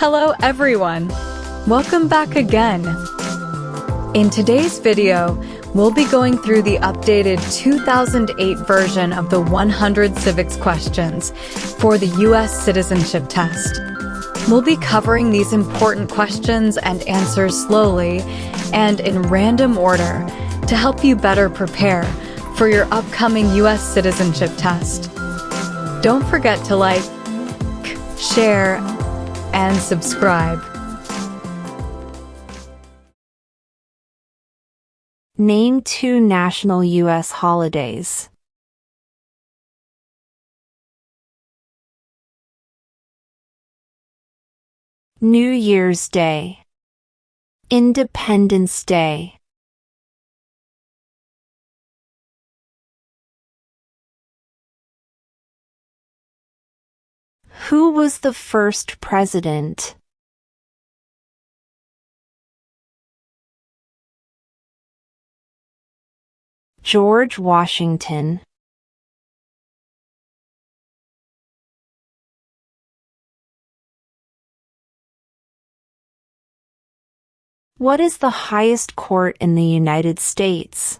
Hello everyone! Welcome back again! In today's video, we'll be going through the updated 2008 version of the 100 civics questions for the U.S. citizenship test. We'll be covering these important questions and answers slowly and in random order to help you better prepare for your upcoming U.S. citizenship test. Don't forget to like, share, and subscribe. Name 2 national U.S. holidays. New Year's Day, Independence Day. Who was the first president? George Washington. What is the highest court in the United States?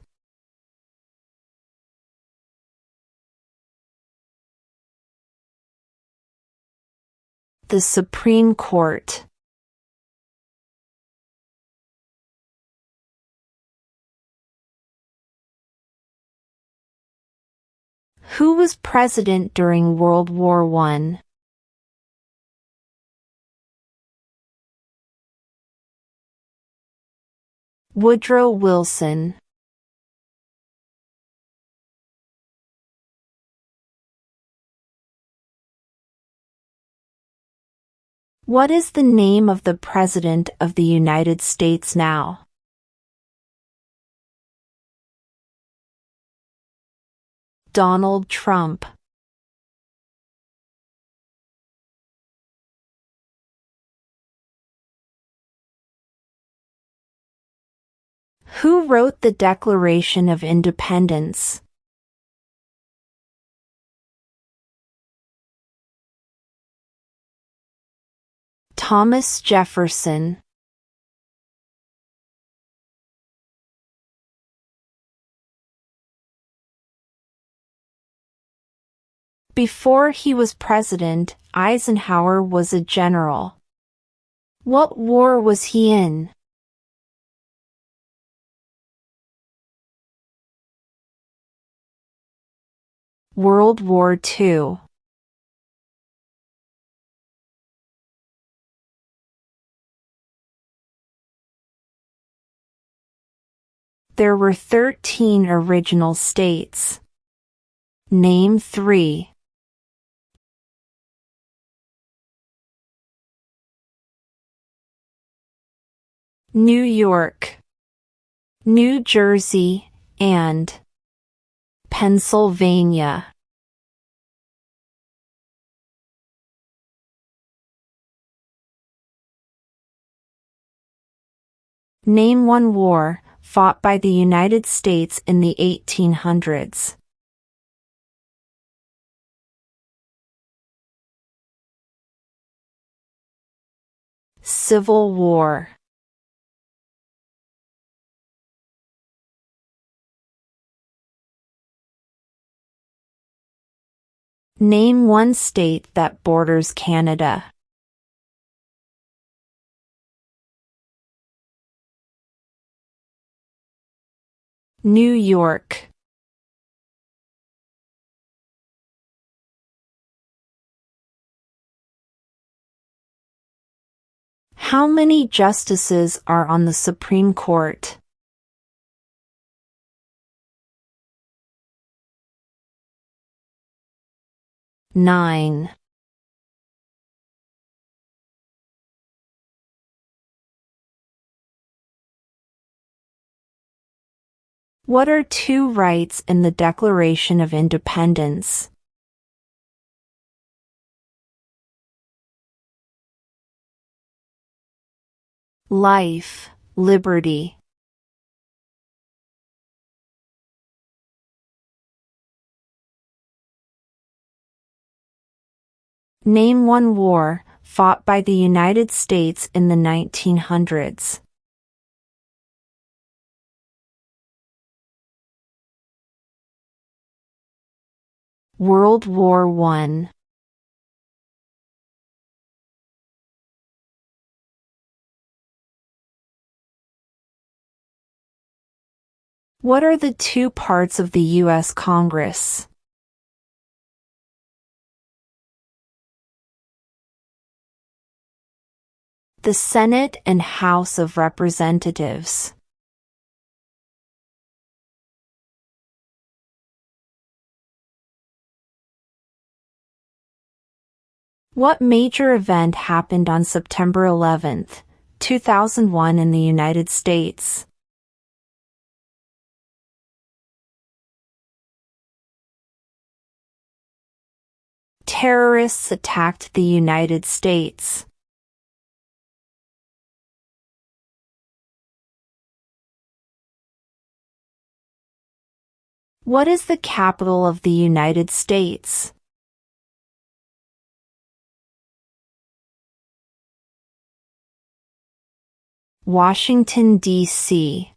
The Supreme Court. Who was president during World War I? Woodrow Wilson. What is the name of the President of the United States now? Donald Trump. Who wrote the Declaration of Independence? Thomas Jefferson. Before he was president, Eisenhower was a general. What war was he in? World War II. There were 13 original states. Name 3. New York, New Jersey, and Pennsylvania. Name 1 war fought by the United States in the 1800s. Civil War. Name 1 state that borders Canada. New York. How many justices are on the Supreme Court? 9. What are 2 rights in the Declaration of Independence? Life, liberty. Name one war fought by the United States in the 1900s? World War I. What are the two parts of the U.S. Congress? The Senate and House of Representatives. What major event happened on September 11, 2001 in the United States? Terrorists attacked the United States. What is the capital of the United States? Washington, D.C.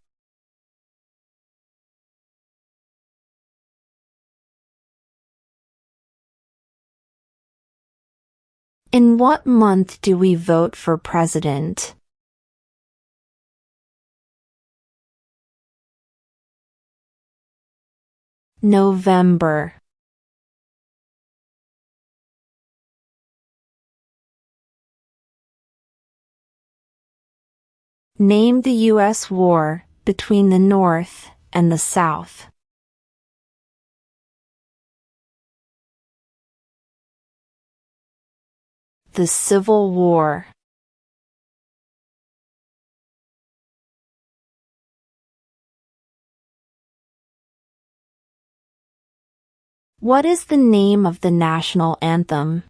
In what month do we vote for president? November. Name the U.S. war between the North and the South. The Civil War. What is the name of the national anthem?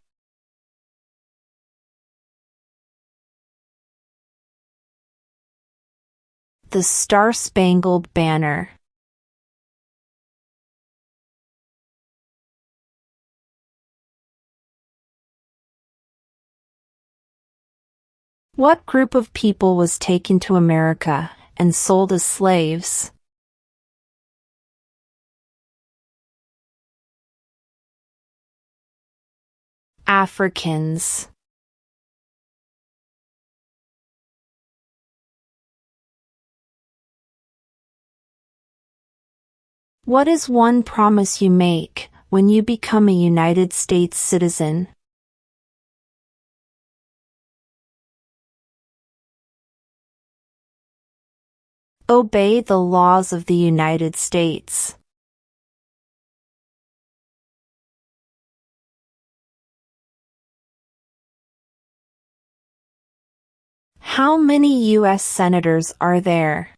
The Star-Spangled Banner. What group of people was taken to America and sold as slaves? Africans. What is one promise you make when you become a United States citizen? Obey the laws of the United States. How many U.S. senators are there?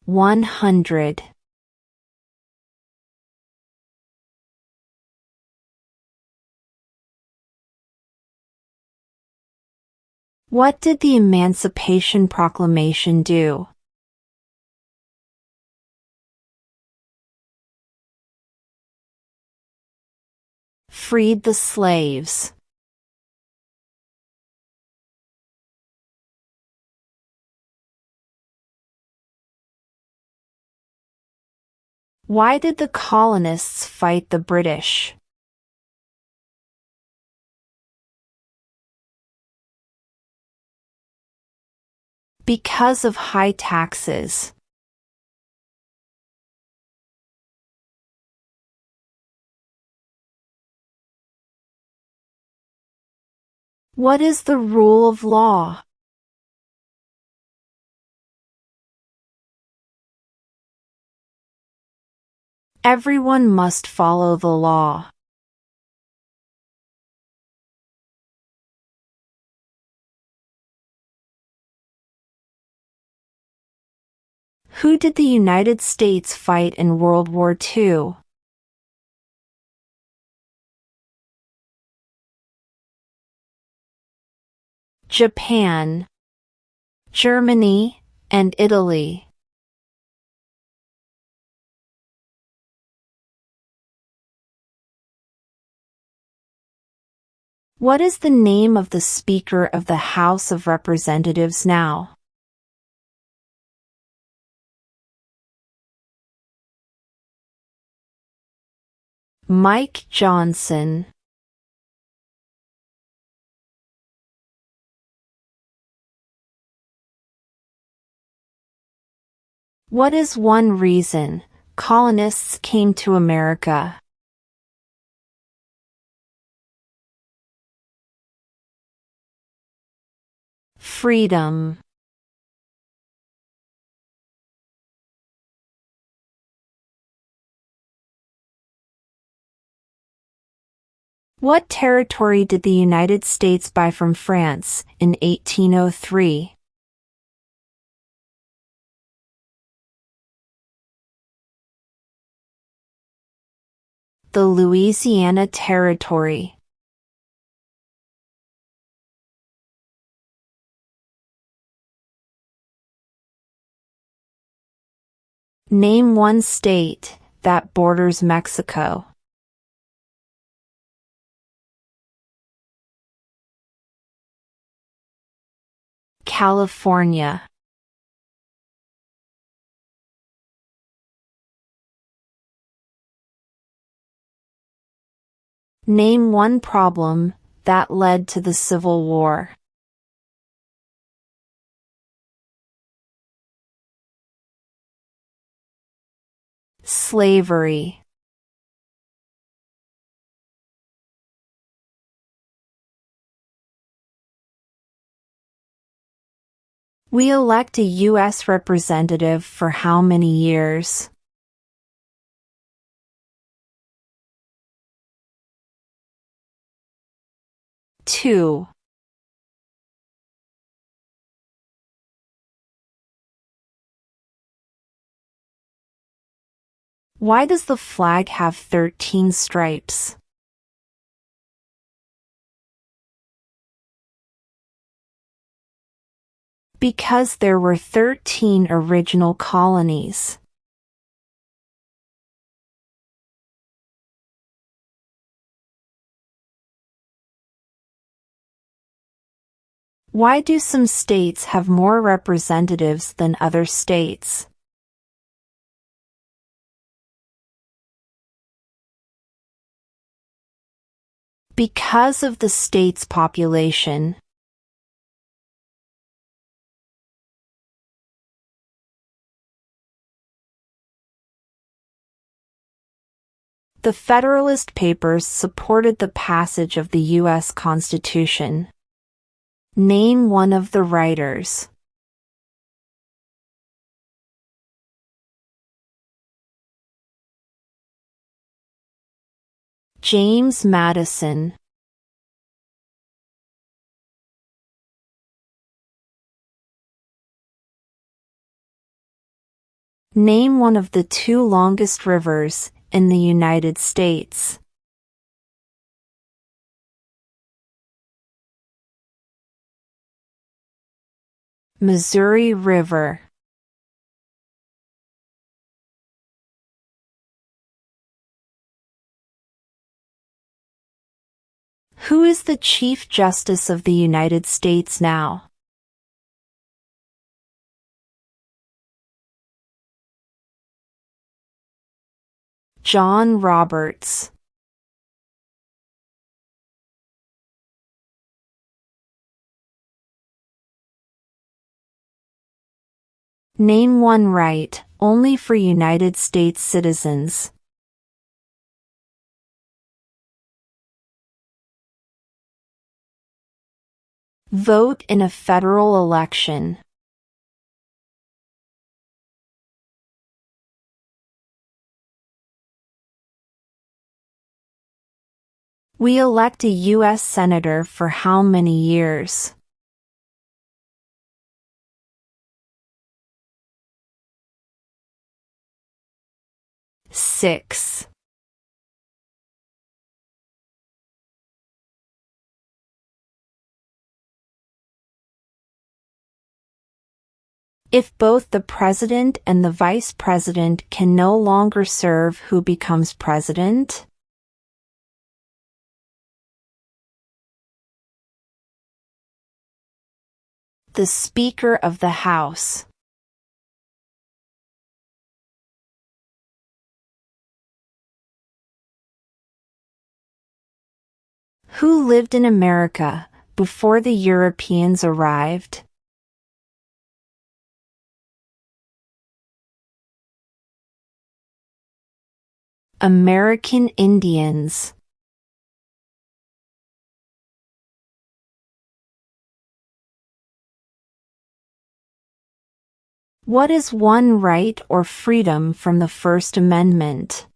$100. What did the Emancipation Proclamation do? Freed the slaves. Why did the colonists fight the British? Because of high taxes. What is the rule of law? Everyone must follow the law. Who did the United States fight in World War II? Japan, Germany, and Italy. What is the name of the Speaker of the House of Representatives now? Mike Johnson. What is one reason colonists came to America? Freedom. What territory did the United States buy from France in 1803? The Louisiana Territory. Name one state that borders Mexico. California. Name one problem that led to the Civil War. Slavery. We elect a U.S. representative for how many years? Two. Why does the flag have 13 stripes? Because there were 13 original colonies. Why do some states have more representatives than other states? Because of the state's population. The Federalist Papers supported the passage of the U.S. Constitution. Name one of the writers. James Madison. Name one of the two longest rivers in the United States. Missouri River. Who is the Chief Justice of the United States now? John Roberts. Name one right only for United States citizens. Vote in a federal election. We elect a U.S. Senator for how many years? Six. If both the president and the vice president can no longer serve, who becomes president? The Speaker of the House. Who lived in America before the Europeans arrived? American Indians. What is one right or freedom from the First Amendment?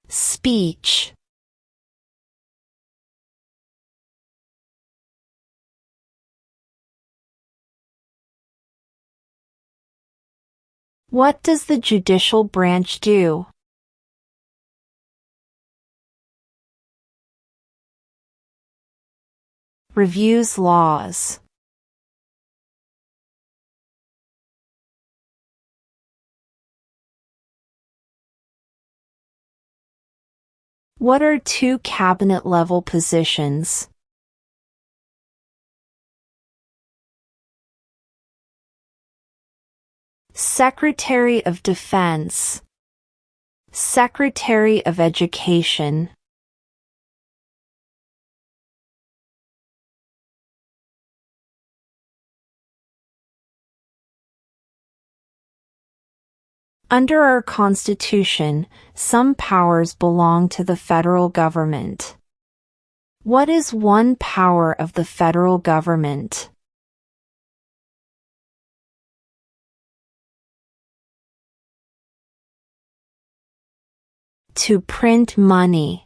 Speech. What does the judicial branch do? Reviews laws. What are two cabinet-level positions? Secretary of Defense. Secretary of Education. Under our Constitution, some powers belong to the federal government. What is one power of the federal government? To print money.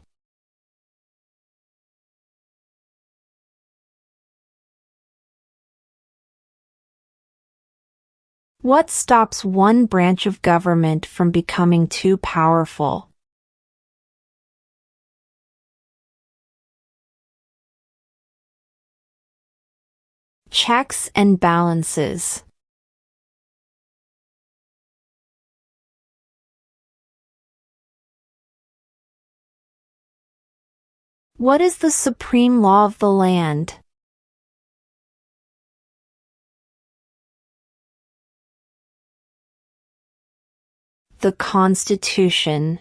What stops one branch of government from becoming too powerful? Checks and balances. What is the supreme law of the land? The Constitution.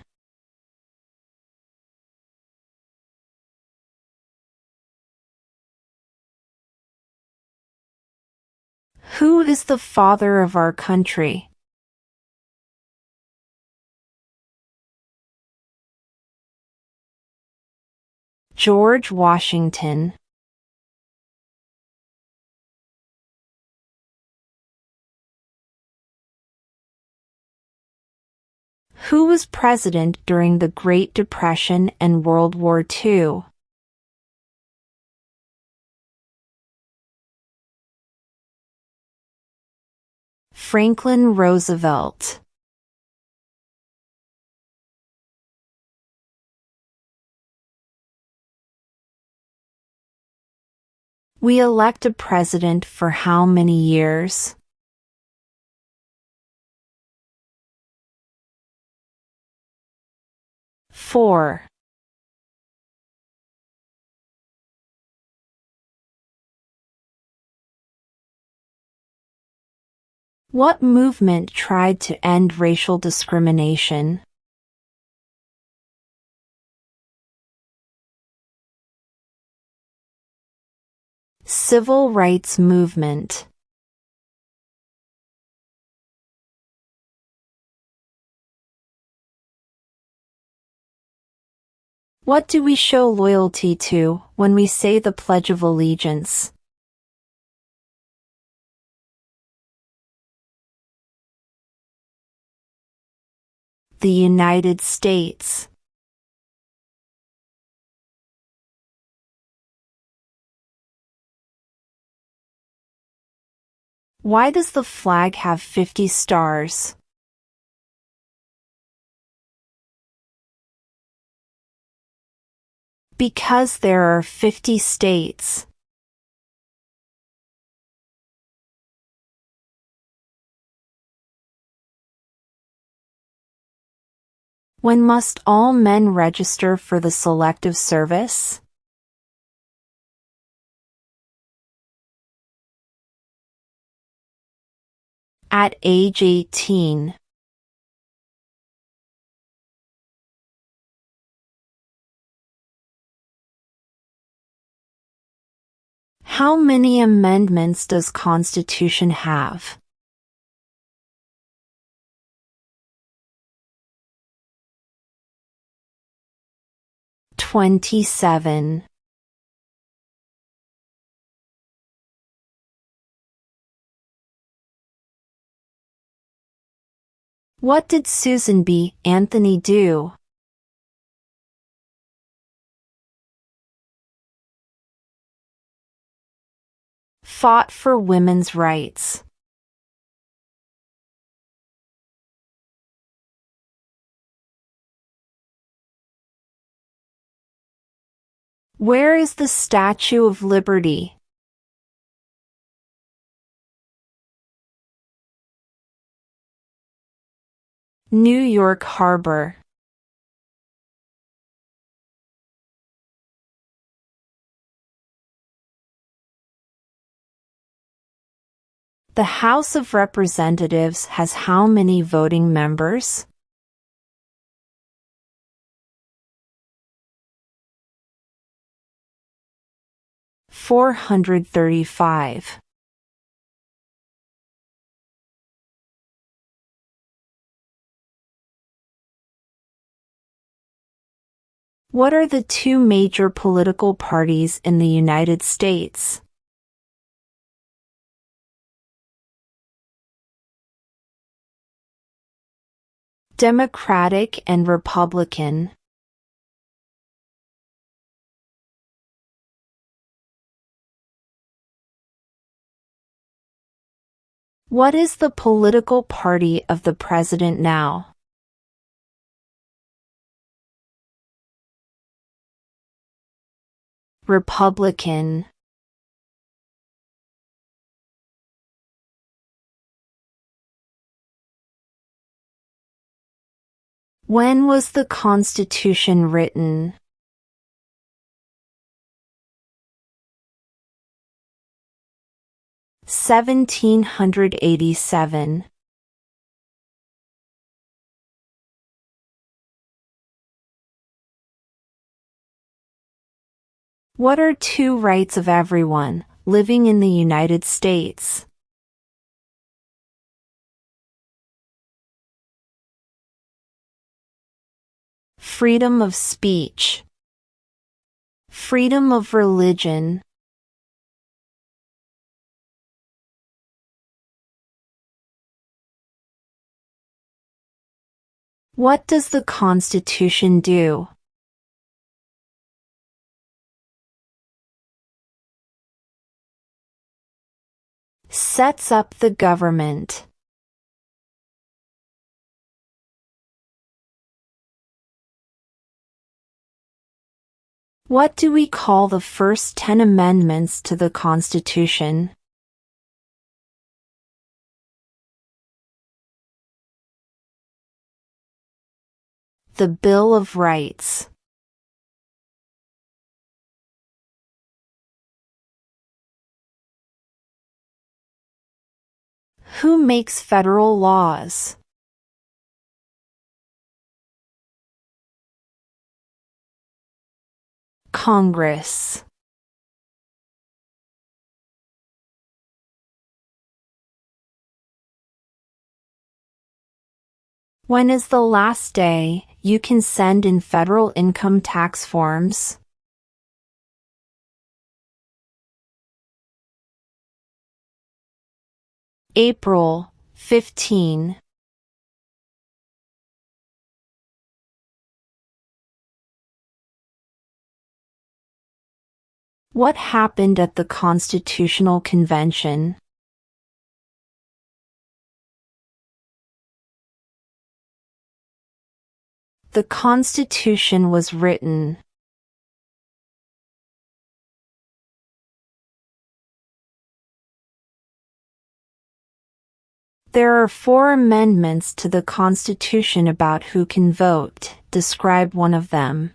Who is the father of our country? George Washington. Who was president during the Great Depression and World War II? Franklin Roosevelt. We elect a president for how many years? 4. What movement tried to end racial discrimination? Civil rights movement. What do we show loyalty to when we say the Pledge of Allegiance? The United States. Why does the flag have 50 stars? Because there are 50 states. When must all men register for the Selective Service? At age 18. How many amendments does Constitution have? 27. What did Susan B. Anthony do? Fought for women's rights. Where is the Statue of Liberty? New York Harbor. The House of Representatives has how many voting members? 435. What are the two major political parties in the United States? Democratic and Republican. What is the political party of the president now? Republican. When was the Constitution written? 1787. What are two rights of everyone living in the United States? Freedom of speech. Freedom of religion. What does the Constitution do? Sets up the government. What do we call the first 10 amendments to the Constitution? The Bill of Rights. Who makes federal laws? Congress. When is the last day you can send in federal income tax forms? April 15. What happened at the Constitutional Convention? The Constitution was written. There are 4 amendments to the Constitution about who can vote. Describe one of them.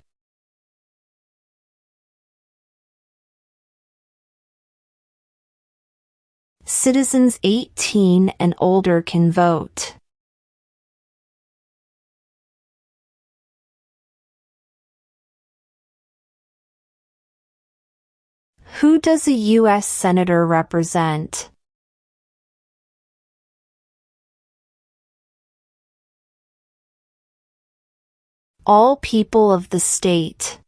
Citizens 18 and older can vote. Who does a U.S. Senator represent? All people of the state.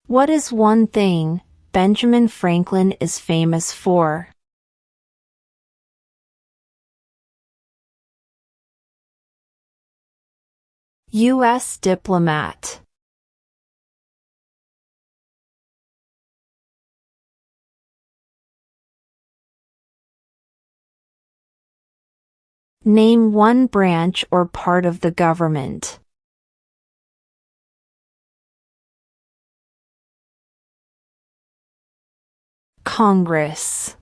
What is one thing Benjamin Franklin is famous for? U.S. diplomat. Name one branch or part of the government. Congress.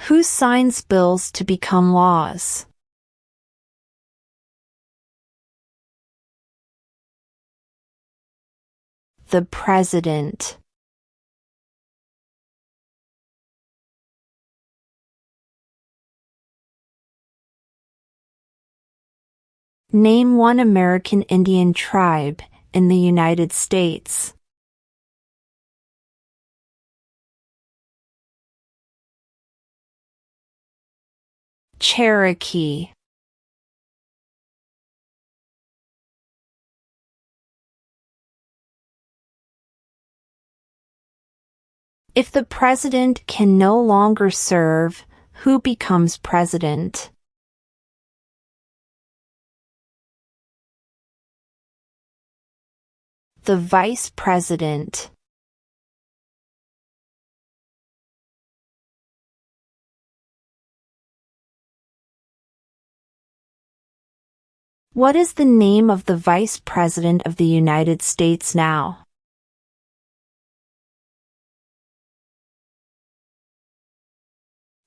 Who signs bills to become laws? The President. Name one American Indian tribe in the United States. Cherokee. If the president can no longer serve, who becomes president? The vice president. What is the name of the Vice President of the United States now?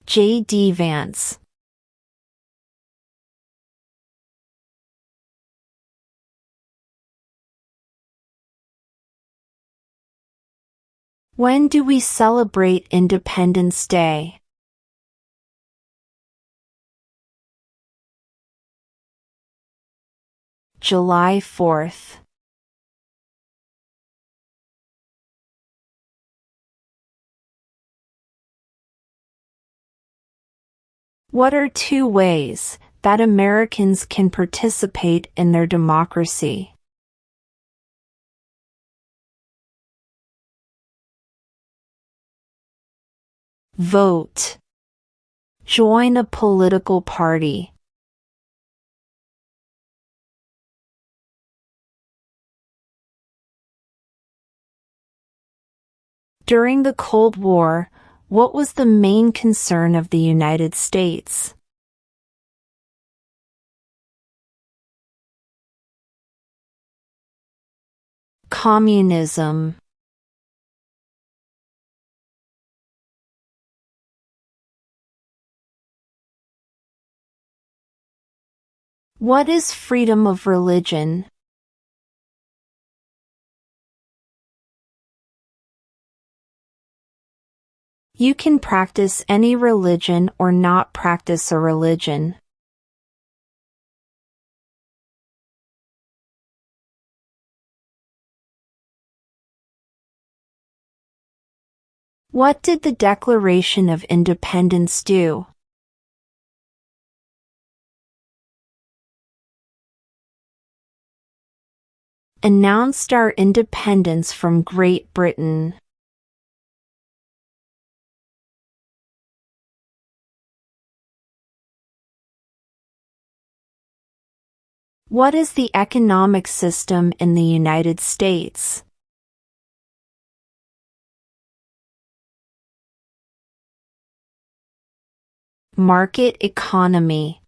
J.D. Vance. When do we celebrate Independence Day? July 4th. What are 2 ways that Americans can participate in their democracy? Vote. Join a political party. During the Cold War, what was the main concern of the United States? Communism. What is freedom of religion? You can practice any religion or not practice a religion. What did the Declaration of Independence do? Announced our independence from Great Britain. What is the economic system in the United States? Market economy.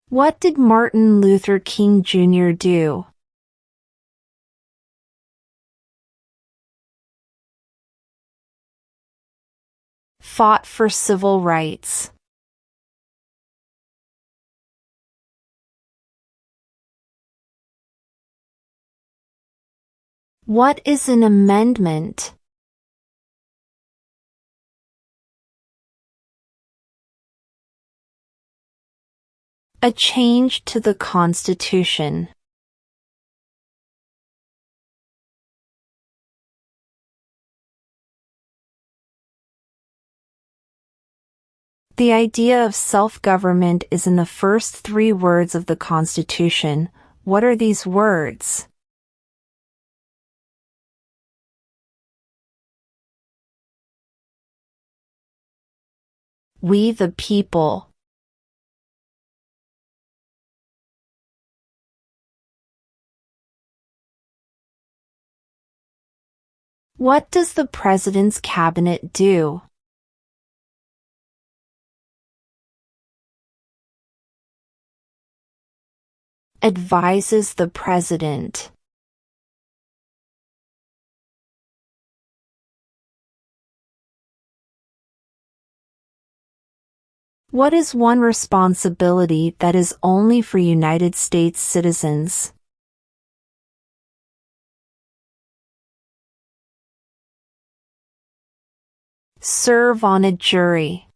What did Martin Luther King Jr. do? Fought for civil rights. What is an amendment? A change to the Constitution. The idea of self-government is in the first 3 words of the Constitution. What are these words? We the people. What does the President's cabinet do? Advises the President. What is one responsibility that is only for United States citizens? Serve on a jury.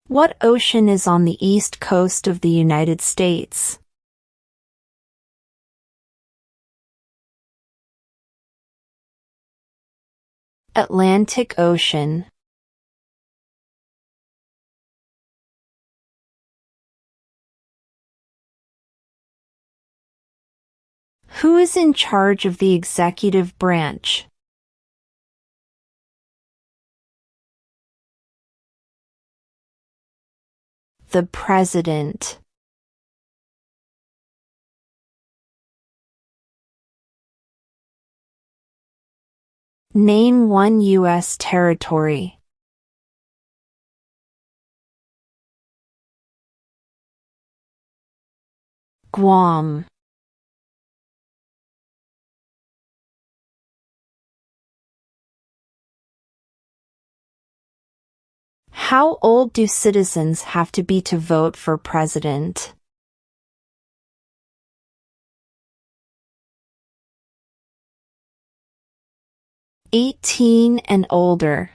What ocean is on the east coast of the United States? Atlantic Ocean. Who is in charge of the executive branch? The President. Name one U.S. territory. Guam. How old do citizens have to be to vote for president? "18 and older."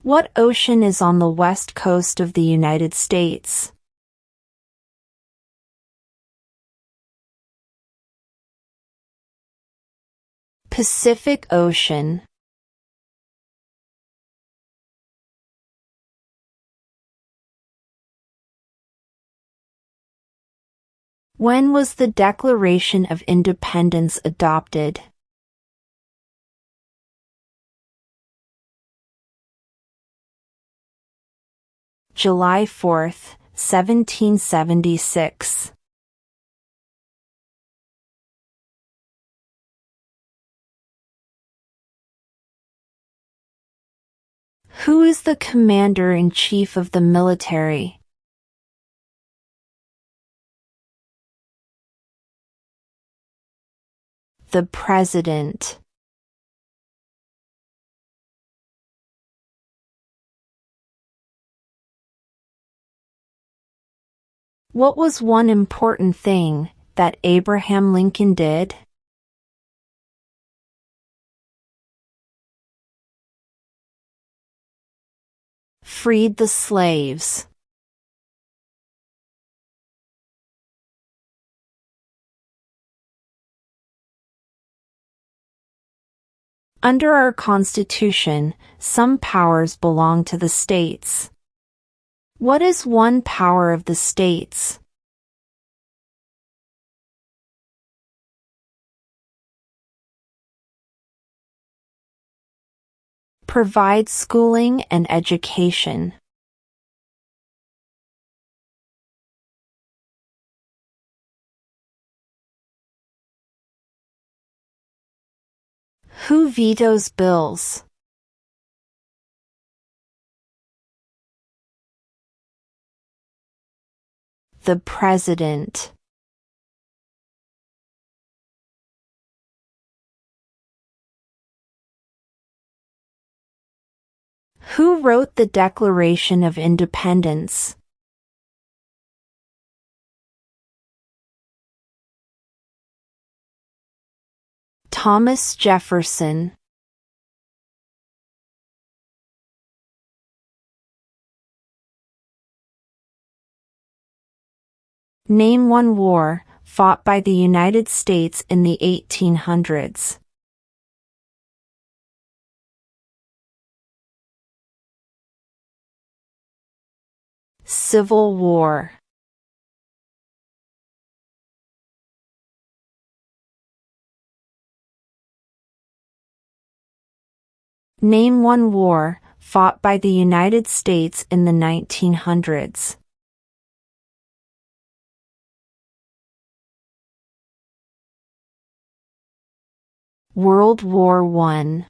What ocean is on the west coast of the United States? Pacific Ocean. When was the Declaration of Independence adopted? July 4th, 1776. Who is the Commander-in-Chief of the military? The President. What was one important thing that Abraham Lincoln did? Freed the slaves. Under our Constitution, some powers belong to the states. What is one power of the states? Provide schooling and education. Who vetoes bills? The President. Who wrote the Declaration of Independence? Thomas Jefferson. Name one war fought by the United States in the 1800s. Civil War. Name one war fought by the United States in the 1900s. World War I.